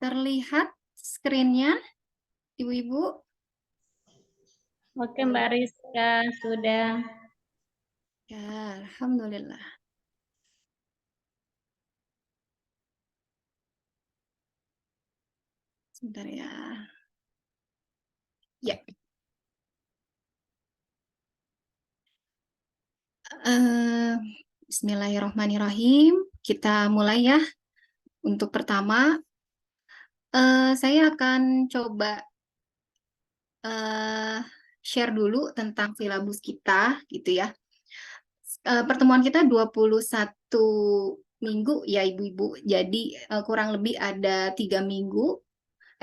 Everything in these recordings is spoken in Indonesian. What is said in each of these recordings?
Terlihat screen-nya, Ibu-ibu? Oke, Mbak Rizka, sudah. Ya, Alhamdulillah. Sebentar ya. Ya. Bismillahirrahmanirrahim. Kita mulai ya. Untuk pertama, saya akan coba share dulu tentang silabus kita, gitu ya. Pertemuan kita 21 minggu ya Ibu-ibu. Jadi kurang lebih ada 3 minggu.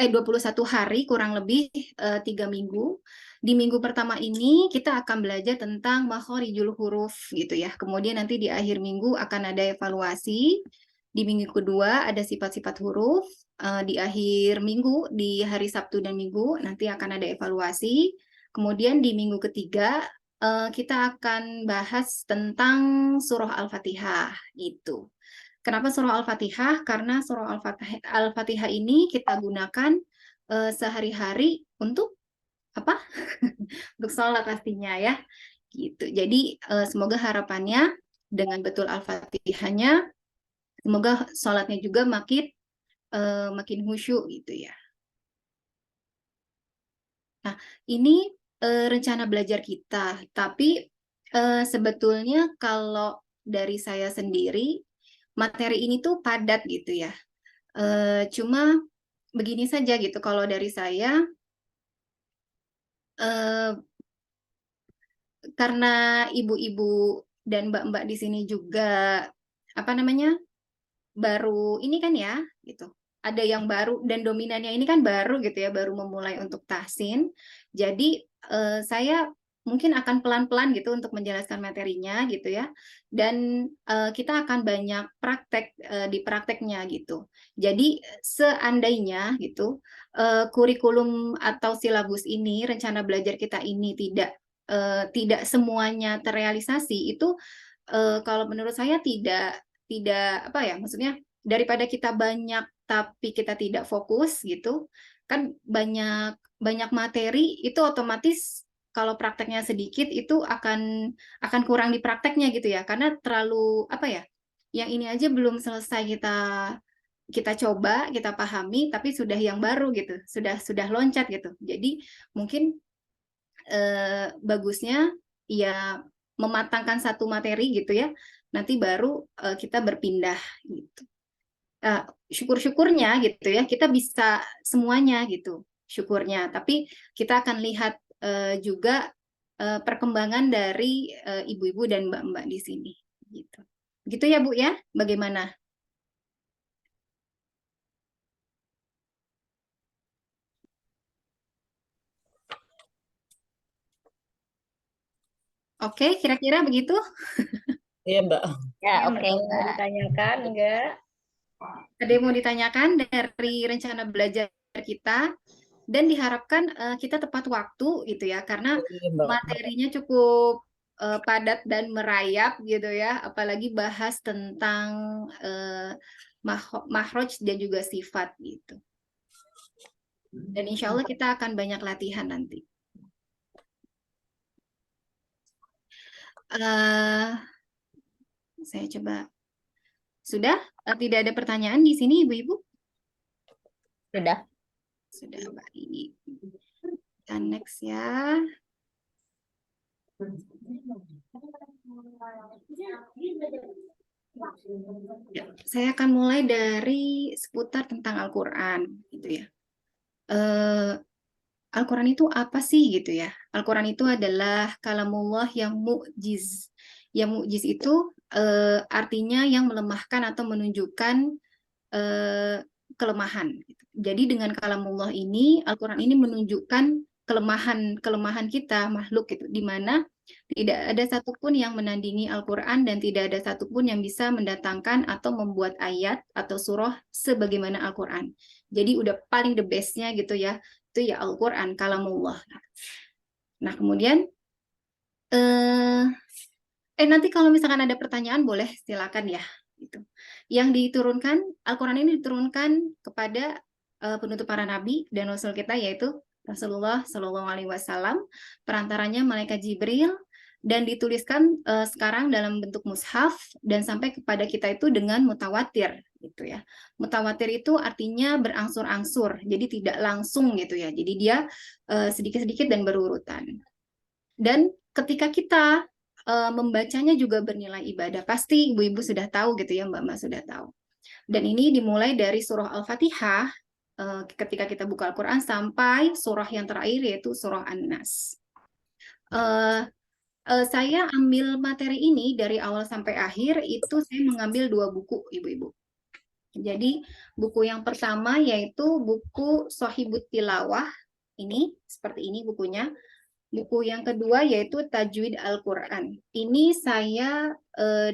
21 hari kurang lebih 3 minggu. Di minggu pertama ini kita akan belajar tentang makhorijul huruf gitu ya. Kemudian nanti di akhir minggu akan ada evaluasi. Di minggu kedua ada sifat-sifat huruf. Di akhir minggu, di hari Sabtu dan Minggu nanti akan ada evaluasi. Kemudian di minggu ketiga kita akan bahas tentang surah Al-Fatihah gitu. Kenapa surah Al-Fatihah? Karena surah Al-Fatihah ini kita gunakan sehari-hari untuk apa? Untuk sholat pastinya ya. Gitu. Jadi semoga harapannya dengan betul Al-Fatihahnya, semoga sholatnya juga makin khusyuk gitu ya. Nah, ini rencana belajar kita, tapi sebetulnya kalau dari saya sendiri materi ini tuh padat gitu ya. Cuma begini saja gitu, kalau dari saya karena ibu-ibu dan mbak-mbak di sini juga apa namanya baru ini kan ya gitu. Ada yang baru dan dominannya ini kan baru gitu ya, baru memulai untuk tahsin. Jadi saya mungkin akan pelan-pelan gitu untuk menjelaskan materinya gitu ya. Dan kita akan banyak praktek di prakteknya gitu. Jadi seandainya gitu kurikulum atau silabus ini, rencana belajar kita ini tidak semuanya terrealisasi, itu kalau menurut saya tidak apa ya, maksudnya daripada kita banyak tapi kita tidak fokus gitu kan, banyak materi itu otomatis kalau prakteknya sedikit itu akan kurang di prakteknya gitu ya, karena terlalu apa ya, yang ini aja belum selesai kita coba kita pahami tapi sudah yang baru gitu, sudah loncat gitu. Jadi mungkin bagusnya ya mematangkan satu materi gitu ya, nanti baru kita berpindah gitu. Syukur-syukurnya gitu ya kita bisa semuanya gitu, syukurnya. Tapi kita akan lihat juga perkembangan dari ibu-ibu dan mbak-mbak di sini gitu. Gitu ya Bu ya, bagaimana? Oke, kira-kira begitu. Iya, Mbak. Ya, Ya, oke, Mbak. Mbak. Ditanyakan enggak? Ada yang mau ditanyakan dari rencana belajar kita, dan diharapkan kita tepat waktu gitu ya, karena Iya, Mbak. materinya cukup padat dan merayap gitu ya, apalagi bahas tentang makhraj dan juga sifat gitu. Dan insya Allah kita akan banyak latihan nanti. Saya coba. Sudah? Tidak ada pertanyaan di sini, Ibu-ibu? Sudah. Sudah, baik. Kita next ya. Ya, saya akan mulai dari seputar tentang Al-Quran, gitu ya. Al-Quran itu apa sih, gitu ya? Al-Quran itu adalah kalamullah yang mu'jiz. Yang mu'jiz itu artinya yang melemahkan atau menunjukkan kelemahan. Gitu. Jadi dengan kalamullah ini, Al-Quran ini menunjukkan kelemahan kita makhluk gitu, di mana tidak ada satupun yang menandingi Al-Quran dan tidak ada satupun yang bisa mendatangkan atau membuat ayat atau surah sebagaimana Al-Quran. Jadi udah paling the best-nya gitu ya, itu ya Al-Quran, kalamullah. Nah kemudian nanti kalau misalkan ada pertanyaan boleh silakan ya. Gitu. Yang diturunkan, Al-Quran ini diturunkan kepada penutup para nabi dan rasul kita, yaitu Rasulullah Shallallahu Alaihi Wasallam, perantaranya malaikat Jibril, dan dituliskan sekarang dalam bentuk mushaf dan sampai kepada kita itu dengan mutawatir gitu ya. Mutawatir itu artinya berangsur-angsur, jadi tidak langsung gitu ya. Jadi dia sedikit-sedikit dan berurutan. Dan ketika kita membacanya juga bernilai ibadah. Pasti ibu-ibu sudah tahu gitu ya, mbak-mbak sudah tahu. Dan ini dimulai dari surah Al-Fatihah ketika kita buka Al-Quran sampai surah yang terakhir yaitu surah An-Nas. Saya ambil materi ini dari awal sampai akhir itu saya mengambil 2 buku ibu-ibu. Jadi buku yang pertama yaitu buku Shahibut Tilawah, ini seperti ini bukunya. Buku yang kedua yaitu Tajwid Al-Quran. Ini saya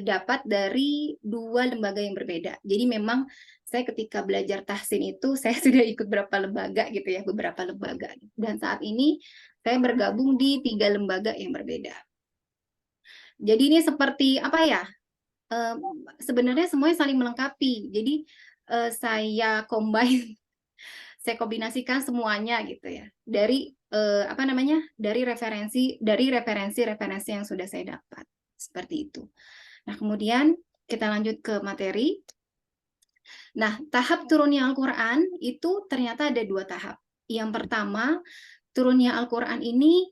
dapat dari 2 lembaga yang berbeda. Jadi memang saya ketika belajar tahsin itu saya sudah ikut beberapa lembaga gitu ya, beberapa lembaga. Dan saat ini saya bergabung di 3 lembaga yang berbeda. Jadi ini seperti apa ya? Sebenarnya semuanya saling melengkapi. Jadi saya combine, saya kombinasikan semuanya gitu ya. Dari apa namanya? Dari referensi yang sudah saya dapat. Seperti itu. Nah, kemudian kita lanjut ke materi. Nah, tahap turunnya Al-Qur'an itu ternyata ada 2 tahap. Yang pertama, turunnya Al-Qur'an ini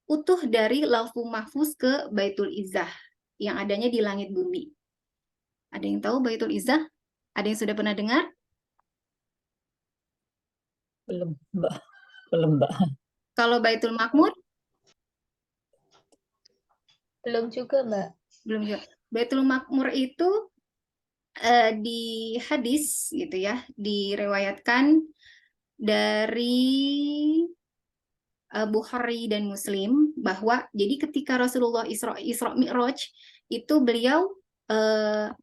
utuh dari Lauhul Mahfuz ke Baitul Izzah yang adanya di langit bumi. Ada yang tahu Baitul Izzah? Ada yang sudah pernah dengar? Belum, Mbak. Belum, Mbak. Kalau Baitul Makmur? Belum juga, Mbak. Belum juga. Baitul Makmur itu di hadis gitu ya, direwayatkan dari Bukhari dan Muslim bahwa jadi ketika Rasulullah Isra Mi'raj itu beliau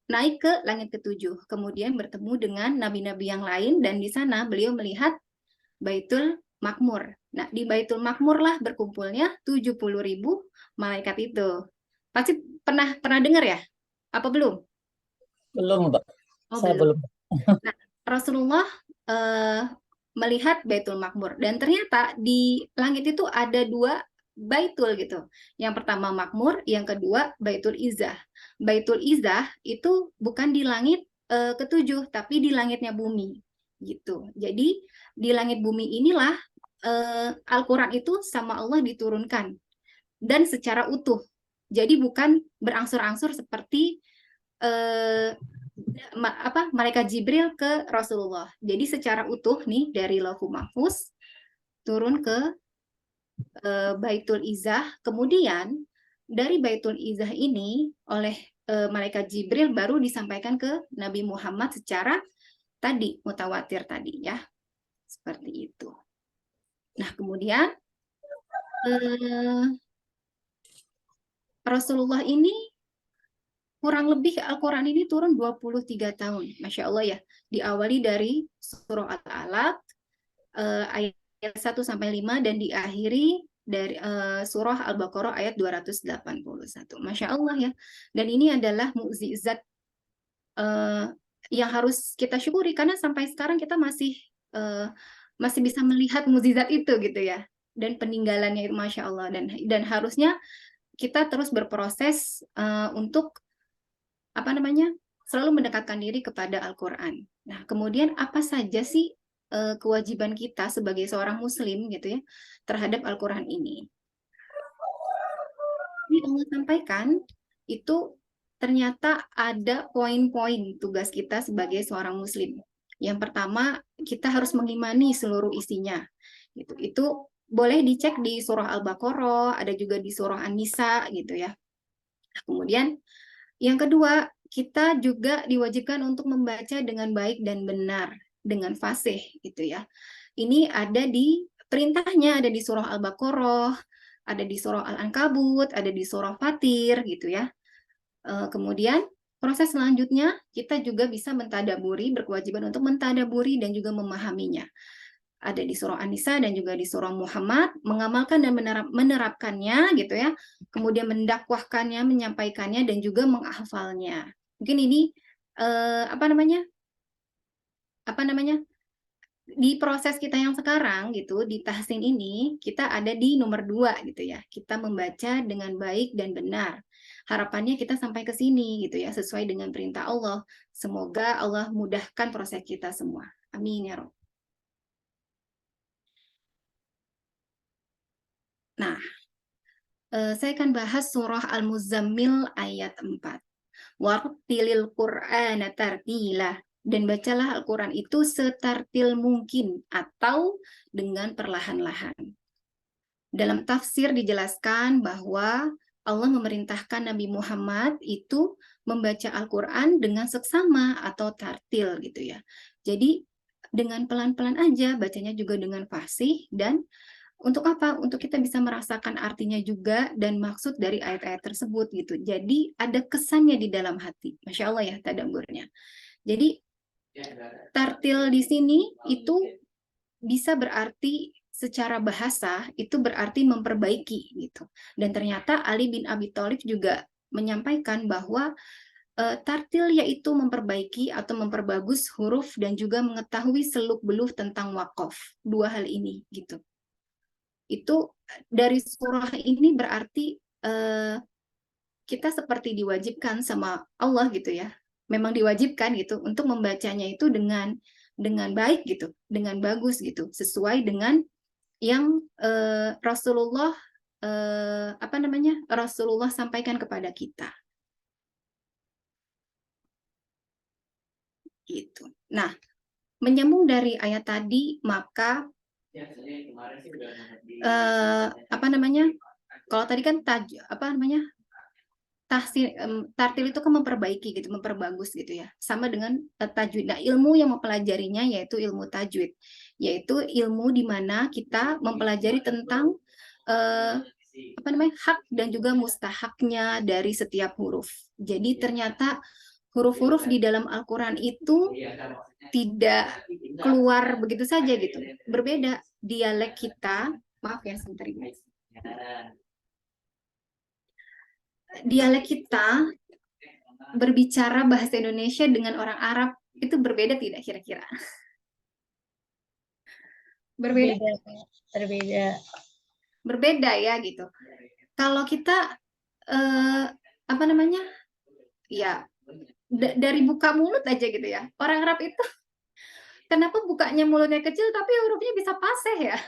naik ke langit ke-7, kemudian bertemu dengan nabi-nabi yang lain dan di sana beliau melihat Baitul Makmur. Nah, di Baitul Makmur lah berkumpulnya 70.000 malaikat itu. Pasti pernah dengar ya? Apa belum? Belum, Mbak. Oh, Saya belum. belum. Nah, Rasulullah melihat Baitul Makmur dan ternyata di langit itu ada 2 Baitul gitu. Yang pertama Makmur, yang kedua Baitul Izzah. Baitul Izzah itu bukan di langit ke-7 tapi di langitnya bumi gitu. Jadi di langit bumi inilah Al-Qur'an itu sama Allah diturunkan dan secara utuh. Jadi bukan berangsur-angsur seperti malaikat Jibril ke Rasulullah. Jadi secara utuh nih dari Lauhul Mahfuz turun ke Baitul Izzah. Kemudian dari Baitul Izzah ini oleh malaikat Jibril baru disampaikan ke Nabi Muhammad secara tadi mutawatir tadi ya. Seperti itu. Nah, kemudian Rasulullah ini kurang lebih Al-Quran ini turun 23 tahun. Masya Allah ya. Diawali dari surah Al-Alaq ayat 1-5 dan diakhiri dari surah Al-Baqarah ayat 281. Masya Allah ya. Dan ini adalah mukjizat yang harus kita syukuri karena sampai sekarang kita masih bisa melihat mukjizat itu gitu ya. Dan peninggalannya itu Masya Allah. Dan harusnya kita terus berproses untuk apa namanya, selalu mendekatkan diri kepada Al-Quran. Nah, kemudian apa saja sih kewajiban kita sebagai seorang Muslim gitu ya terhadap Al-Quran ini? Ini Allah sampaikan itu ternyata ada poin-poin tugas kita sebagai seorang Muslim. Yang pertama, kita harus mengimani seluruh isinya. Itu boleh dicek di surah Al-Baqarah, ada juga di surah An-Nisa gitu ya. Nah, kemudian yang kedua, kita juga diwajibkan untuk membaca dengan baik dan benar, dengan fasih gitu ya. Ini ada di perintahnya, ada di surah Al-Baqarah, ada di surah Al-Ankabut, ada di surah Fatir gitu ya. Kemudian proses selanjutnya kita juga bisa mentadaburi, berkewajiban untuk mentadaburi dan juga memahaminya. Ada di surah An-Nisa dan juga di surah Muhammad, mengamalkan dan menerapkannya gitu ya, kemudian mendakwahkannya, menyampaikannya dan juga menghafalnya. Mungkin ini apa namanya apa namanya, di proses kita yang sekarang gitu, di tahsin ini kita ada di nomor 2 gitu ya. Kita membaca dengan baik dan benar. Harapannya kita sampai ke sini gitu ya, sesuai dengan perintah Allah. Semoga Allah mudahkan proses kita semua. Amin ya Rabb. Nah, saya akan bahas surah Al-Muzammil ayat 4. Wartilil Qur'ana tartila, dan bacalah Al-Quran itu setartil mungkin atau dengan perlahan-lahan. Dalam tafsir dijelaskan bahwa Allah memerintahkan Nabi Muhammad itu membaca Al-Quran dengan seksama atau tartil gitu ya. Jadi dengan pelan-pelan aja, bacanya juga dengan fasih, dan untuk apa? Untuk kita bisa merasakan artinya juga dan maksud dari ayat-ayat tersebut gitu. Jadi ada kesannya di dalam hati. Masya Allah ya tadabburnya. Jadi tartil di sini itu bisa berarti secara bahasa itu berarti memperbaiki gitu. Dan ternyata Ali bin Abi Thalib juga menyampaikan bahwa tartil yaitu memperbaiki atau memperbagus huruf dan juga mengetahui seluk-beluk tentang waqaf. Dua hal ini gitu. Itu dari surah ini berarti kita seperti diwajibkan sama Allah gitu ya. Memang diwajibkan gitu untuk membacanya itu dengan baik gitu, dengan bagus gitu, sesuai dengan yang Rasulullah Rasulullah sampaikan kepada kita. Gitu. Nah, menyambung dari ayat tadi, maka kalau tadi kan tartil itu kan memperbaiki gitu, memperbagus gitu ya. Sama dengan tajwid. Nah, ilmu yang mempelajarinya yaitu ilmu tajwid, yaitu ilmu di mana kita mempelajari tentang hak dan juga mustahaknya dari setiap huruf. Jadi ternyata huruf-huruf di dalam Al-Quran itu tidak keluar begitu saja gitu. Berbeda dialek kita, maaf ya sebentar guys. Dialek kita berbicara bahasa Indonesia dengan orang Arab itu berbeda tidak kira-kira? Berbeda. Berbeda ya gitu. Kalau kita ya dari buka mulut aja gitu ya. Orang Arab itu kenapa bukanya mulutnya kecil tapi hurufnya bisa paseh ya?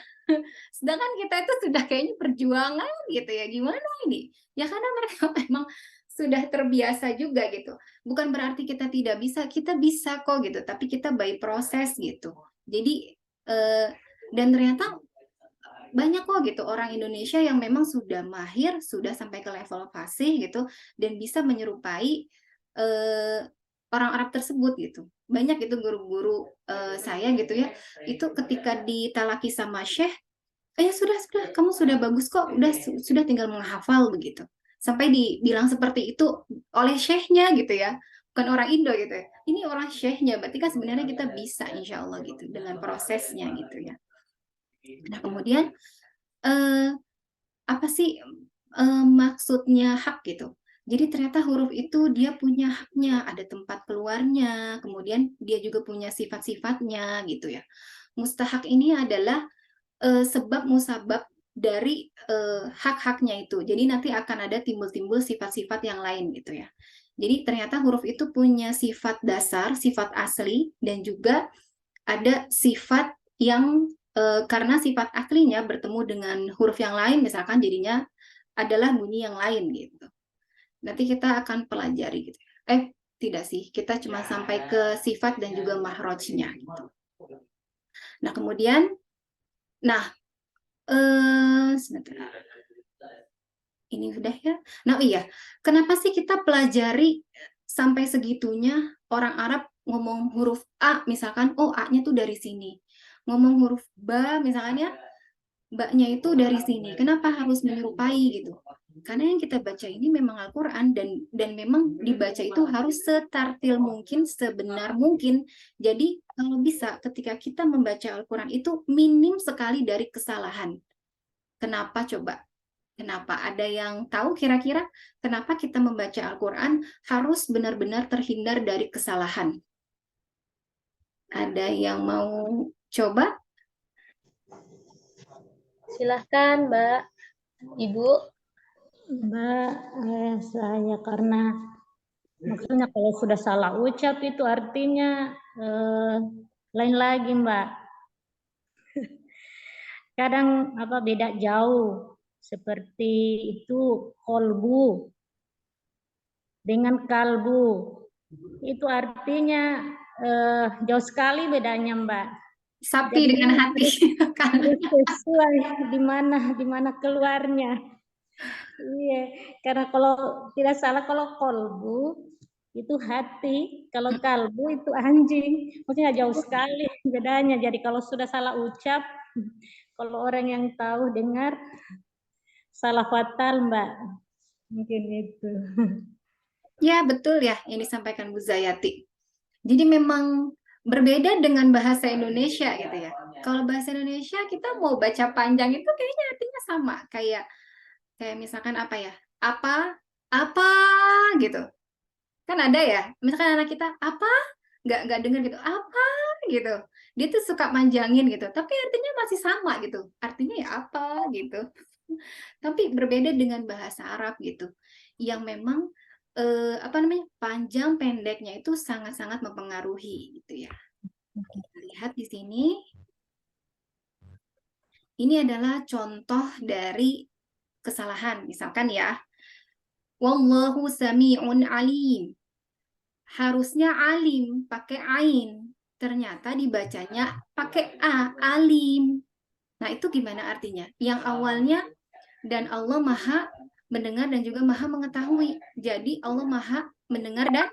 Sedangkan kita itu sudah kayaknya perjuangan gitu ya. Gimana ini? Ya karena mereka memang sudah terbiasa juga gitu. Bukan berarti kita tidak bisa, kita bisa kok gitu. Tapi kita by proses gitu. Jadi dan ternyata banyak kok gitu orang Indonesia yang memang sudah mahir, sudah sampai ke level fasih gitu, dan bisa menyerupai orang Arab tersebut gitu. Banyak itu guru-guru saya gitu ya, itu ketika ditalaki sama syekh, sudah kamu sudah bagus kok, sudah tinggal menghafal begitu. Sampai dibilang seperti itu oleh syekhnya gitu ya, bukan orang Indo gitu ya. Ini orang syekhnya, berarti kan sebenarnya kita bisa insya Allah gitu dengan prosesnya gitu ya. Nah kemudian apa sih maksudnya hak gitu? Jadi ternyata huruf itu dia punya haknya, ada tempat keluarnya, kemudian dia juga punya sifat-sifatnya gitu ya. Mustahak ini adalah sebab musabab dari hak-haknya itu. Jadi nanti akan ada timbul-timbul sifat-sifat yang lain gitu ya. Jadi ternyata huruf itu punya sifat dasar, sifat asli, dan juga ada sifat yang karena sifat aslinya bertemu dengan huruf yang lain, misalkan jadinya adalah bunyi yang lain gitu. Nanti kita akan pelajari gitu. Tidak sih, kita cuma sampai ke sifat dan juga mahrojnya gitu. Nah kemudian, sebentar. Ini udah ya. Nah iya, kenapa sih kita pelajari sampai segitunya orang Arab ngomong huruf A misalkan, oh A-nya tuh dari sini. Ngomong huruf ba misalkan ya, ba-nya itu dari sini. Kenapa harus menyerupai gitu? Karena yang kita baca ini memang Al-Quran dan memang dibaca itu harus setartil mungkin, sebenar mungkin. Jadi kalau bisa ketika kita membaca Al-Quran itu minim sekali dari kesalahan. Kenapa coba? Kenapa? Ada yang tahu kira-kira kenapa kita membaca Al-Quran harus benar-benar terhindar dari kesalahan? Ada yang mau coba? Silahkan, Mbak. Ibu. Mbak, saya karena maksudnya kalau sudah salah ucap itu artinya lain lagi, Mbak. Kadang beda jauh, seperti itu kolbu dengan kalbu. Itu artinya jauh sekali bedanya, Mbak. Sapi Jadi dengan hati. harus sesuai di mana keluarnya. Iya, karena kalau tidak salah kalau kolbu itu hati, kalau kalbu itu anjing. Maksudnya jauh sekali bedanya. Jadi kalau sudah salah ucap, kalau orang yang tahu dengar salah fatal, Mbak. Mungkin itu. Ya, betul ya yang disampaikan Bu Zayati. Jadi memang berbeda dengan bahasa Indonesia gitu ya. Kalau bahasa Indonesia kita mau baca panjang itu kayaknya artinya sama, kayak misalkan apa ya? Apa gitu. Kan ada ya. Misalkan anak kita apa? Nggak dengar gitu. Apa gitu. Dia tuh suka manjangin gitu. Tapi artinya masih sama gitu. Artinya ya apa gitu. Tapi berbeda dengan bahasa Arab gitu. Yang memang panjang pendeknya itu sangat-sangat mempengaruhi gitu ya. Kita lihat di sini. Ini adalah contoh dari kesalahan. Misalkan ya, wallahu sami'un alim. Harusnya alim pakai ain. Ternyata dibacanya pakai a, alim. Nah, itu gimana artinya? Yang awalnya dan Allah Maha mendengar dan juga Maha mengetahui. Jadi Allah Maha mendengar dan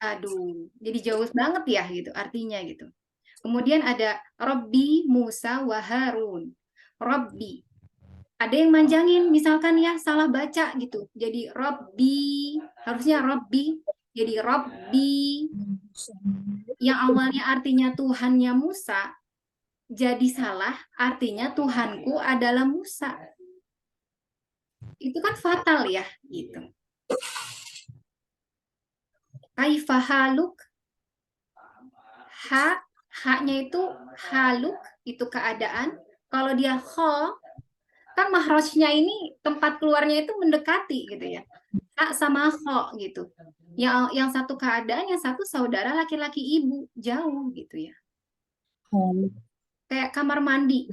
aduh, jadi jauh banget ya gitu artinya gitu. Kemudian ada Robbi Musa wa Harun. Robbi. Ada yang manjangin misalkan ya salah baca gitu. Jadi Robbi, harusnya Robbi jadi Robbi. Yang awalnya artinya Tuhannya Musa jadi salah, artinya Tuhanku adalah Musa. Itu kan fatal ya gitu. Kaifa haluk? Haknya itu haluk, itu keadaan. Kalau dia kho, kan mahrojnya ini tempat keluarnya itu mendekati gitu ya. Hak sama kho gitu. Yang satu keadaan, yang satu saudara laki-laki ibu, jauh gitu ya. Kayak kamar mandi.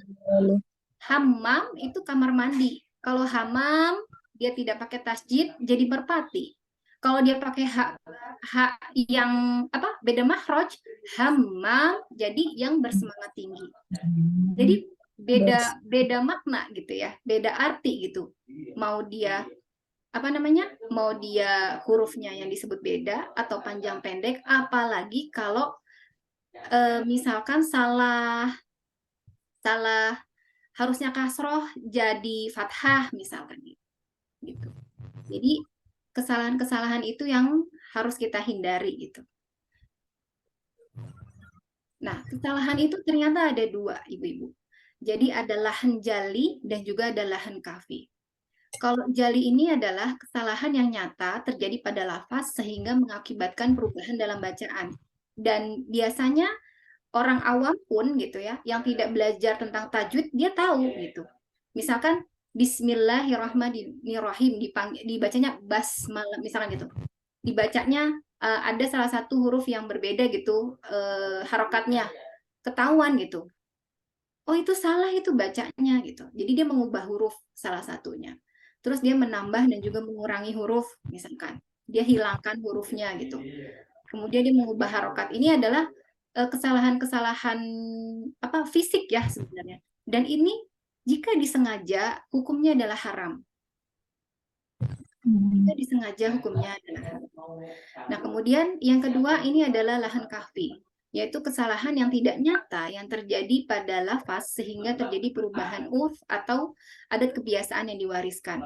Hammam itu kamar mandi. Kalau hamam dia tidak pakai tasjid jadi merpati. Kalau dia pakai hak yang beda mahroj, hammam jadi yang bersemangat tinggi. Jadi beda makna gitu ya, beda arti gitu. Mau dia mau dia hurufnya yang disebut beda atau panjang pendek, apalagi kalau misalkan salah harusnya kasroh jadi fathah misalkan gitu. Jadi kesalahan-kesalahan itu yang harus kita hindari gitu. Nah, kesalahan itu ternyata ada dua, ibu-ibu. Jadi ada lahan jali dan juga ada lahan kafi. Kalau jali ini adalah kesalahan yang nyata terjadi pada lafaz sehingga mengakibatkan perubahan dalam bacaan. Dan biasanya orang awam pun gitu ya, yang tidak belajar tentang tajwid, dia tahu gitu. Misalkan Bismillahirrahmanirrahim dibacanya basmalah misalkan gitu. Dibacanya ada salah satu huruf yang berbeda gitu harokatnya. Ketahuan gitu. Oh, itu salah itu bacanya gitu. Jadi dia mengubah huruf salah satunya. Terus dia menambah dan juga mengurangi huruf misalkan. Dia hilangkan hurufnya gitu. Kemudian dia mengubah harokat. Ini adalah kesalahan-kesalahan fisik ya sebenarnya. Dan ini jika disengaja hukumnya adalah haram. Jika disengaja hukumnya adalah haram. Nah, kemudian yang kedua ini adalah lahan kahfi, yaitu kesalahan yang tidak nyata yang terjadi pada lafaz sehingga terjadi perubahan urf atau adat kebiasaan yang diwariskan.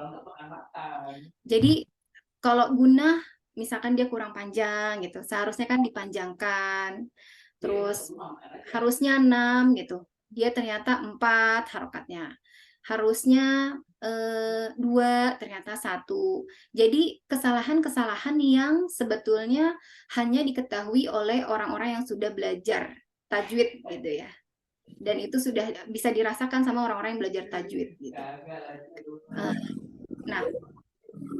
Jadi kalau gunah misalkan dia kurang panjang gitu, seharusnya kan dipanjangkan. Terus harusnya 6 gitu. Dia ternyata 4 harokatnya. harusnya 2, ternyata 1. Jadi kesalahan-kesalahan yang sebetulnya hanya diketahui oleh orang-orang yang sudah belajar tajwid gitu ya. Dan itu sudah bisa dirasakan sama orang-orang yang belajar tajwid gitu. Nah,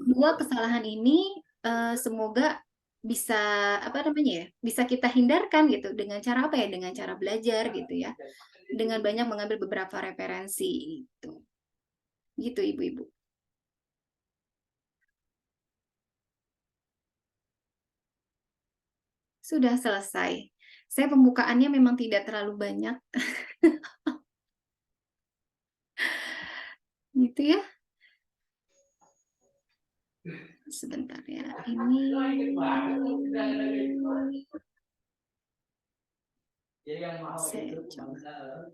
2 kesalahan ini semoga bisa bisa kita hindarkan gitu dengan cara apa ya? Dengan cara belajar gitu ya. Dengan banyak mengambil beberapa referensi gitu. Gitu Ibu-ibu. Sudah selesai. Saya pembukaannya memang tidak terlalu banyak. Gitu ya. Sebentar ya. Ini saya coba.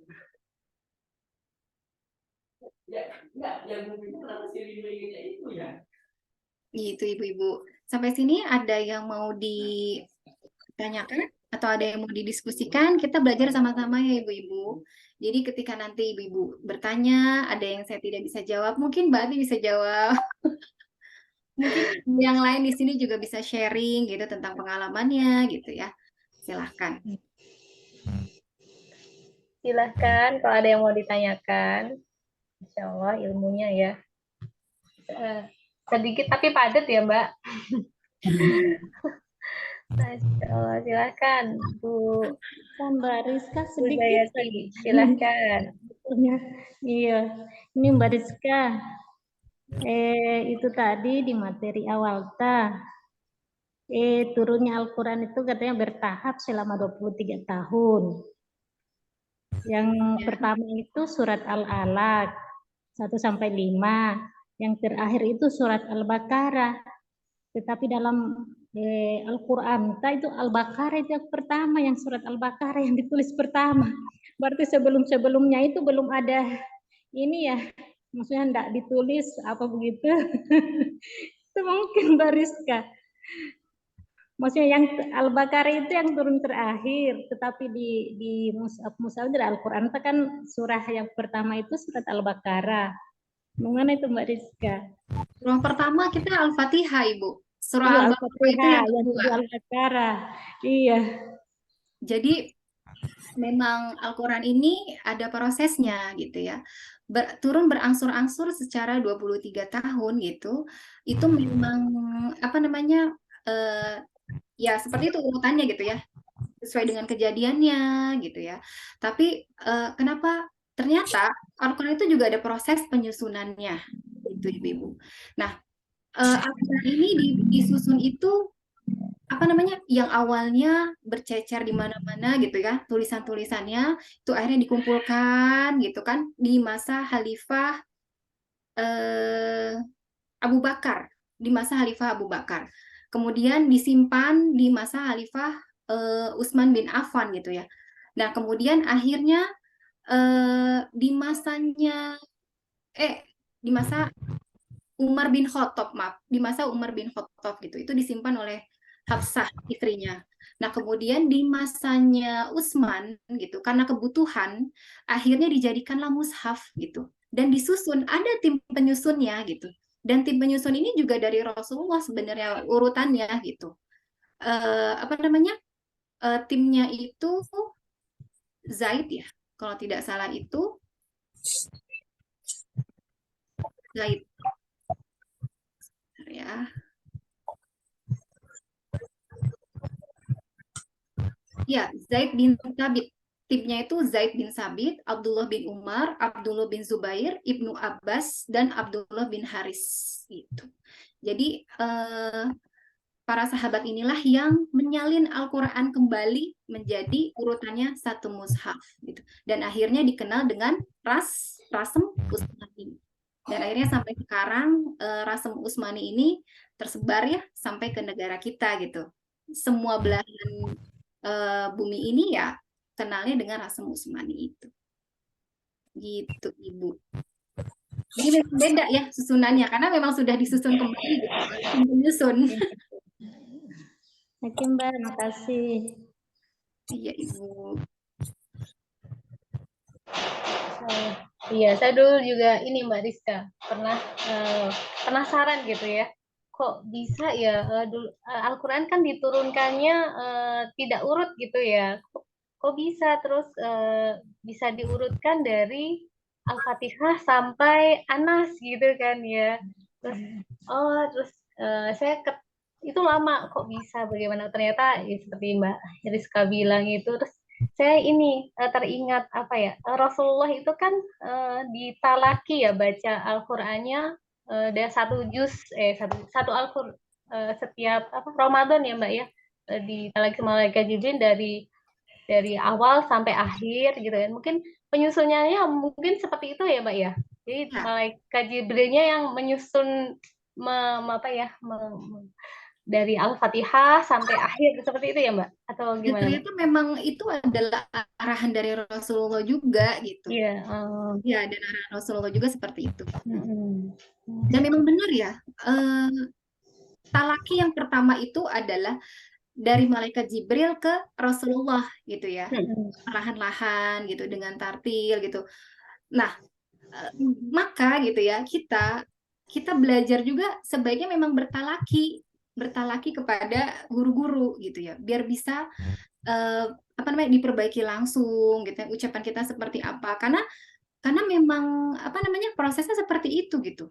Gitu Ibu-ibu. Sampai sini ada yang mau ditanyakan atau ada yang mau didiskusikan? Kita belajar sama-sama ya Ibu-ibu. Jadi ketika nanti Ibu-ibu bertanya, ada yang saya tidak bisa jawab, mungkin Mbak Ati bisa jawab. Mungkin yang lain di sini juga bisa sharing gitu tentang pengalamannya gitu ya. Silahkan. Silahkan kalau ada yang mau ditanyakan. Insya Allah ilmunya ya. Sedikit tapi padat ya, Mbak. Masya Allah, silahkan Bu Mbak Rizka Bu sedikit Zayati, saja. silahkan. Iya, ini Mbak Rizka. Itu tadi di materi awal turunnya Al-Quran itu katanya bertahap selama 23 tahun. Yang pertama itu surat Al-Alaq 1-5. Yang terakhir itu surat Al-Baqarah. Tetapi dalam Al-Quran itu Al-Baqarah itu yang pertama, yang surat Al-Baqarah yang ditulis pertama. Berarti sebelum-sebelumnya itu belum ada ini ya, maksudnya enggak ditulis apa begitu. Itu mungkin Mbak Rizka. Maksudnya yang Al-Baqarah itu yang turun terakhir, tetapi di Mushaf Al-Quran itu kan surah yang pertama itu surat Al-Baqarah. Bagaimana itu Mbak Rizka? Surah pertama kita Al-Fatihah, Ibu. Surah Iya, Al-Baqarah itu yang kedua. Al-Baqarah. Iya. Jadi memang Al-Quran ini ada prosesnya gitu ya. Turun berangsur-angsur secara 23 tahun gitu. Itu memang ya seperti itu urutannya gitu ya. Sesuai dengan kejadiannya gitu ya. Tapi kenapa ternyata Al-Quran itu juga ada proses penyusunannya gitu Ibu-ibu. Nah, Al-Quran ini disusun itu yang awalnya bercecer di mana-mana gitu ya, tulisan-tulisannya itu akhirnya dikumpulkan gitu kan di masa Khalifah Abu Bakar, di masa Khalifah Abu Bakar. Kemudian disimpan di masa Khalifah Utsman bin Affan gitu ya. Nah, kemudian akhirnya di masa Umar bin Khattab, maaf, di masa Umar bin Khattab gitu. Itu disimpan oleh Hafsah istrinya. Nah, kemudian di masanya Utsman gitu, karena kebutuhan, akhirnya dijadikanlah mushaf gitu. Dan disusun, ada tim penyusunnya gitu. Dan tim penyusun ini juga dari Rasulullah sebenarnya urutannya gitu. Timnya itu Zaid ya, kalau tidak salah itu Zaid. Ya. Ya, Zaid bin Thabit. Timnya itu Zaid bin Sabit, Abdullah bin Umar, Abdullah bin Zubair, Ibnu Abbas, dan Abdullah bin Haris. Gitu. Jadi para sahabat inilah yang menyalin Al-Quran kembali menjadi urutannya satu mushaf. Gitu. Dan akhirnya dikenal dengan Rasem Utsmani. Dan akhirnya sampai sekarang Rasem Utsmani ini tersebar ya sampai ke negara kita gitu. Semua belahan bumi ini ya kenalnya dengan Rasem Utsmani itu. Gitu, Ibu. Jadi memang beda ya susunannya karena memang sudah disusun kembali gitu. Menyusun. Oke, Mbak, makasih. Iya, Ibu. Iya, saya dulu juga ini Mbak Rizka pernah penasaran gitu ya. Kok bisa ya dulu Al-Qur'an kan diturunkannya tidak urut gitu ya. Kok bisa terus bisa diurutkan dari Al-Fatihah sampai Anas gitu kan ya. Terus terus saya itu lama kok bisa bagaimana ternyata ya, seperti Mbak Rizka bilang itu terus saya ini teringat apa ya Rasulullah itu kan ditalaki ya baca Al-Qur'annya ada satu juz satu Al-Qur'an setiap apa Ramadan ya Mbak ya ditalaki malaikat Jibril dari awal sampai akhir gitu kan mungkin penyusunannya mungkin seperti itu ya Mbak ya jadi Ya, malaikat Jibrilnya yang menyusun apa ya dari Al-Fatihah sampai akhir seperti itu ya Mbak atau dan gimana Mbak? ternyata memang itu adalah arahan dari Rasulullah juga gitu. Iya. Ya, dan arahan Rasulullah juga seperti itu. Mm-mm. Dan memang benar ya, talaki yang pertama itu adalah dari malaikat Jibril ke Rasulullah gitu ya, Mm-mm. perlahan-lahan gitu dengan tartil gitu. Nah, maka gitu ya kita belajar juga sebaiknya memang bertalaki kepada guru-guru gitu ya, biar bisa apa namanya diperbaiki langsung gitu ya, ucapan kita seperti apa karena memang apa namanya prosesnya seperti itu gitu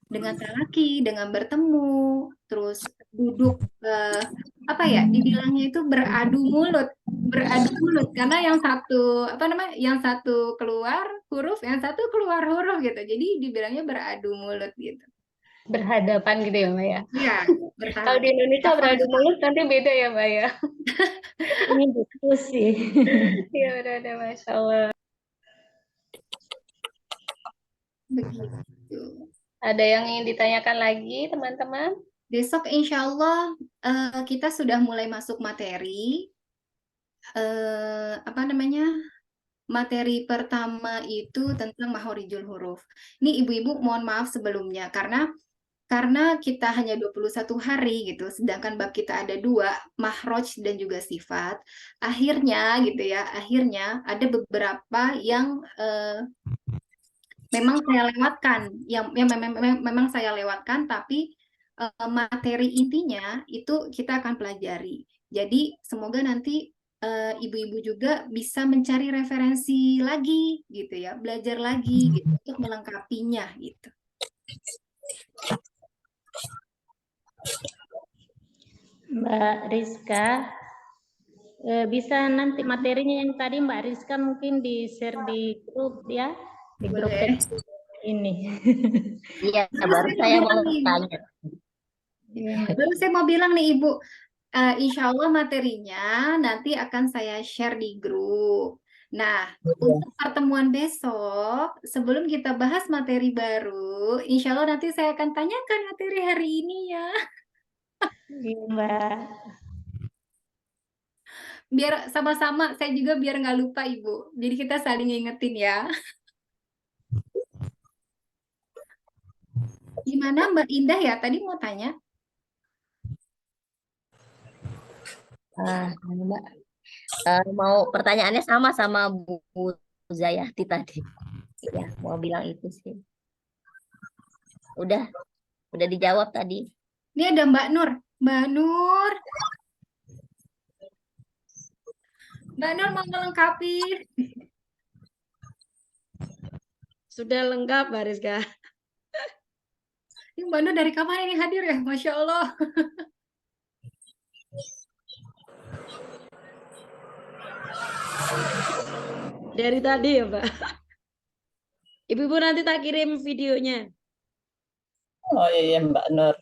dengan talaki dengan bertemu terus duduk apa ya dibilangnya itu beradu mulut karena yang satu apa namanya yang satu keluar huruf yang satu keluar huruf gitu jadi dibilangnya beradu mulut gitu Berhadapan gitu ya Mbak ya. ya Kalau di bertalaki Indonesia beradu mulut nanti beda ya Mbak ya. Ini diskusi. Iya benar Masya Allah. begitu. Ada yang ingin ditanyakan lagi teman-teman? Besok insya Allah kita sudah mulai masuk materi apa namanya materi pertama itu tentang mahorijul huruf. Ini ibu-ibu mohon maaf sebelumnya karena kita hanya 21 hari gitu, sedangkan bab kita ada 2, mahroj dan juga sifat. Akhirnya gitu ya, akhirnya ada beberapa yang memang saya lewatkan, yang memang saya lewatkan tapi materi intinya itu kita akan pelajari. Jadi semoga nanti ibu-ibu juga bisa mencari referensi lagi gitu ya, belajar lagi gitu untuk melengkapinya gitu. Mbak Rizka, bisa nanti materinya yang tadi Mbak Rizka mungkin di-share di grup ya, di grup Boleh. ini. Iya, Terus baru saya mau tanya. Baru saya mau bilang nih Ibu, insya Allah materinya nanti akan saya share di grup. Nah, untuk pertemuan besok, sebelum kita bahas materi baru, insya Allah nanti saya akan tanyakan materi hari ini ya. Iya, Mbak. Biar sama-sama, saya juga biar nggak lupa Ibu. Jadi kita saling ingetin ya. Gimana Mbak Indah ya? Tadi mau tanya. Mbak, mau pertanyaannya sama Bu Zayati tadi. Ya, mau bilang itu sih. Udah dijawab tadi. Ini ada Mbak Nur. Mbak Nur. Mbak Nur mau melengkapi. Sudah lengkap, Mbak Rizka. Ini Mbak Nur dari kapan ini hadir ya? Masya Allah. Dari tadi ya, Mbak. Ibu-ibu nanti tak kirim videonya. Oh iya Mbak Nur.